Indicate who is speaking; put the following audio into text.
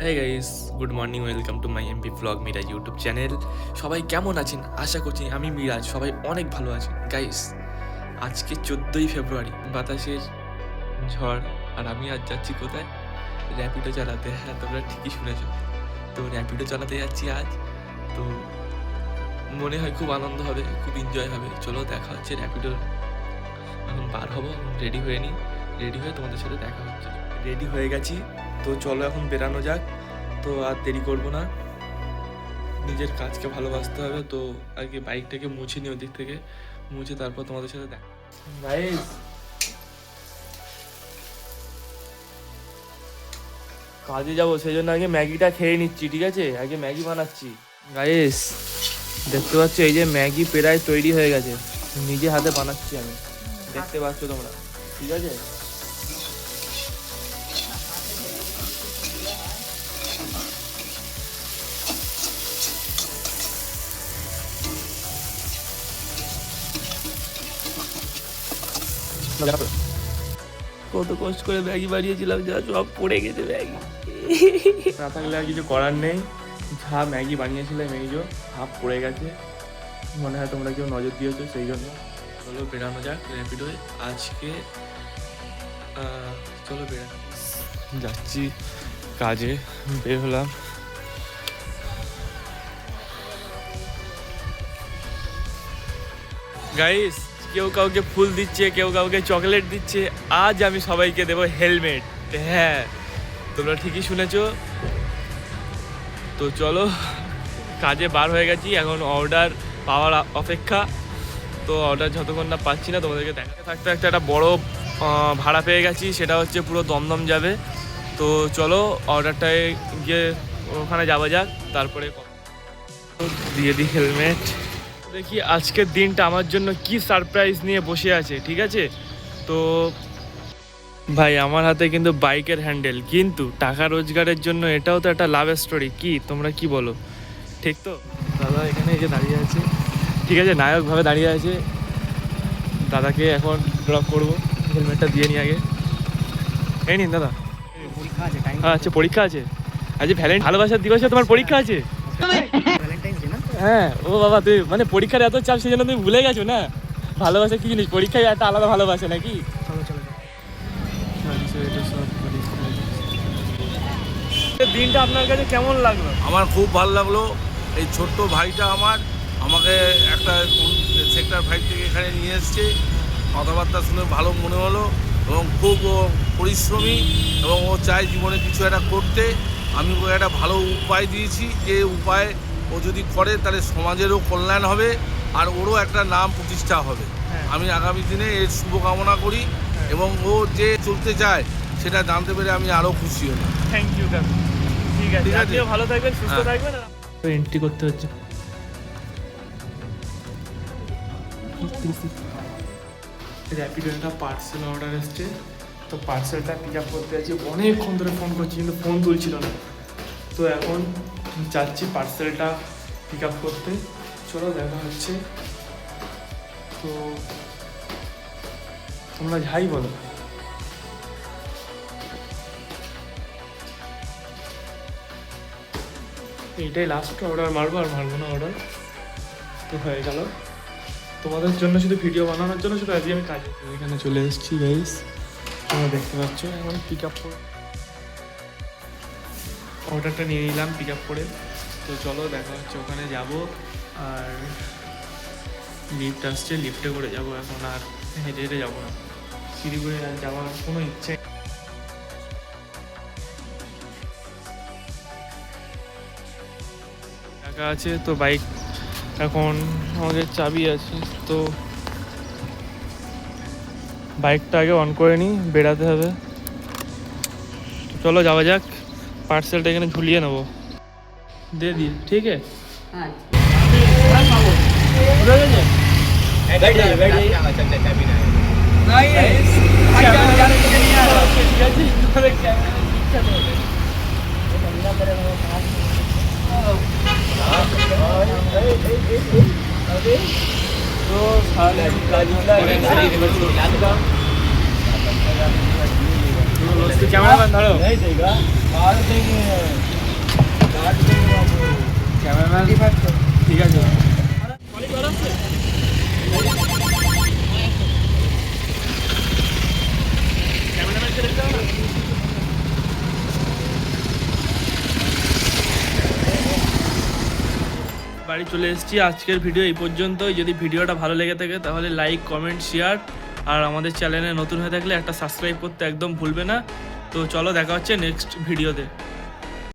Speaker 1: Hey guys, good morning, welcome to my MP blog Miraj YouTube channel. সবাই কেমন আছেন? আশা করছি আমি মিরাজ সবাই অনেক ভালো আছেন। গাইস, আজকে 14ই ফেব্রুয়ারি, বাতাসের ঝড়, আর আমি আজ যাচ্ছি কোথায়? র্যাপিডো চালাতে। হ্যাঁ, তোমরা ঠিকই শুনেছো, তো র্যাপিডো চালাতে যাচ্ছি আজ। তো মনে হয় খুব আনন্দ হবে, খুব এনজয় হবে। চলো দেখা হচ্ছে র্যাপিডো। এখন বার হবো, রেডি হয়ে নিই। রেডি হয়ে তোমাদের সাথে দেখা হচ্ছে। রেডি হয়ে গেছি, তো চলো এখন বেরানো যাক। তো আর দেরি করবো না, নিজের কাজকে ভালোবাসতে হবে। তো আগে বাইকটাকে মুছে নিই, ওদিক থেকে মুছে তারপর তোমাদের সাথে দেখা। গাইস, কাজে যাবো, সেই জন্য আগে ম্যাগিটা খেয়ে নিচ্ছি, ঠিক আছে? আগে ম্যাগি বানাচ্ছি। গাইস, দেখতে পাচ্ছ এই যে ম্যাগি প্রায় তৈরি হয়ে গেছে, নিজে হাতে বানাচ্ছি আমি, দেখতে পাচ্ছ তোমরা, ঠিক আছে? কত কষ্ট করে ম্যাগি বানিয়েছিলাম, যা সব পড়ে গেছে ম্যাগি। না থাকলে আর কিছু করার নেই, যা ম্যাগি বানিয়েছিলাম এই যে হাফ পড়ে গেছে। মনে হয় তোমরা কেউ নজর দিয়েছো, সেই জন্য। চলো বেরানো যাক র্যাপিডোয় আজকে। চলো বেরানো যাচ্ছি, কাজে বের হলাম। গাইস, কেউ কাউকে ফুল দিচ্ছে, কেউ কাউকে চকলেট দিচ্ছে। আজ আমি সবাইকে দেবো হেলমেট। হ্যাঁ, তোমরা ঠিকই শুনেছো। তো চলো, কাজে বার হয়ে গেছি, এখন অর্ডার পাওয়ার অপেক্ষা। তো অর্ডার যতক্ষণ না পাচ্ছি না, তোমাদেরকে দেখাতে থাকতে একটা বড় ভাড়া পেয়ে গেছি, সেটা হচ্ছে পুরো দমদম যাবে। তো চলো অর্ডারটায় গিয়ে ওখানে যাওয়া যাক, তারপরে দিয়ে দিই হেলমেট। দেখি আজকের দিনটা আমার জন্য কি সারপ্রাইজ নিয়ে বসে আছে, ঠিক আছে? তো ভাই, আমার হাতে কিন্তু বাইকের হ্যান্ডেল, কিন্তু টাকা রোজগারের জন্য এটাও তো একটা লাভ স্টোরি। কি তোমরা কি বলো? ঠিক তো? দাদা এখানে এই যে দাঁড়িয়ে আছে, ঠিক আছে, নায়কভাবে দাঁড়িয়ে আছে। দাদাকে এখন ড্রপ করবো, হেলমেটটা দিয়ে নিই আগে। এই নিন দাদা। আচ্ছা, পরীক্ষা আছে আজ, ভালোবাসার দিবসে তোমার পরীক্ষা আছে? হ্যাঁ, ও বাবা, তুই মানে পরীক্ষার এত চাপ, সেই জন্য তুমি ভুলে গেছো না ভালোবাসা কি জিনিস। পরীক্ষায় একটা আলাদা ভালোবাসা নাকি? দিনটা আপনার কাছে কেমন লাগলো?
Speaker 2: আমার খুব ভালো লাগলো। এই ছোট্ট ভাইটা আমাকে একটা সেক্টর 5 থেকে এখানে নিয়ে এসছে। কথাবার্তা শুনে ভালো মনে হলো, এবং খুব পরিশ্রমী, এবং ও চায় জীবনে কিছু একটা করতে। আমি ওকে একটা ভালো উপায় দিয়েছি, যে উপায় ও যদি করে তাহলে সমাজেরও কল্যাণ হবে, আর ওরও একটা নাম প্রতিষ্ঠা হবে। আমি আগামী দিনে এর শুভকামনা করি, এবং ও যে চলতে চায় সেটা জানতে পেরে আমি আরও খুশি হলাম।
Speaker 1: থ্যাংক ইউ কাকু। ঠিক আছে, আপনিও ভালো থাকবেন, সুস্থ থাকবেন। তো এন্ট্রি করতে হচ্ছে। র্যাপিডো একটা পার্সেল অর্ডার এসছে, তো পার্সেলটা পিক আপ করতে যাচ্ছি। অনেকক্ষণ ধরে ফোন করছি, কিন্তু ফোন তুলছিল না। তো এখন যাচ্ছি পার্সেলটা পিক আপ করতে। চলো দেখা হচ্ছে। তো তোমরা যাই বলো, এইটাই লাস্ট অর্ডার, মারবো আর মারবো না অর্ডার। তো হয়ে গেল, তোমাদের জন্য শুধু ভিডিও বানানোর জন্য শুধু আজকে আমি কাজে এখানে চলে এসেছি। গাইস, তোমরা দেখতে পাচ্ছ, এখন পিক আপ করে অর্ডারটা নিয়ে নিলাম পিক আপ করে। তো চলো দেখা হচ্ছে, ওখানে যাব। আর লিফট আসছে, লিফটে করে যাব এখন, আর হেঁটে হেঁটে যাবো না। সিঁড়ি করে যাওয়ার কোনো ইচ্ছে টাকা আছে তো। বাইক এখন আমাদের চাবি আছে, তো বাইকটা আগে অন করে নিই, বেরাতে হবে। চলো যাওয়া যাক, পার্সেলটা এখানে ঝুলিয়ে নেবো, দিয়ে দিই, ঠিক আছে? ক্যামেরাম্যান ধরো। ক্যামেরাম্যান ঠিক আছে। বাড়ি চলে এসেছি। আজকের ভিডিও এই পর্যন্তই। যদি ভিডিওটা ভালো লেগে থাকে তাহলে লাইক, কমেন্ট, শেয়ার, আর আমাদের চ্যানেলে নতুন হয়ে থাকলে একটা সাবস্ক্রাইব করতে একদম ভুলবে না। তো চলো, দেখা হচ্ছে নেক্সট ভিডিওতে।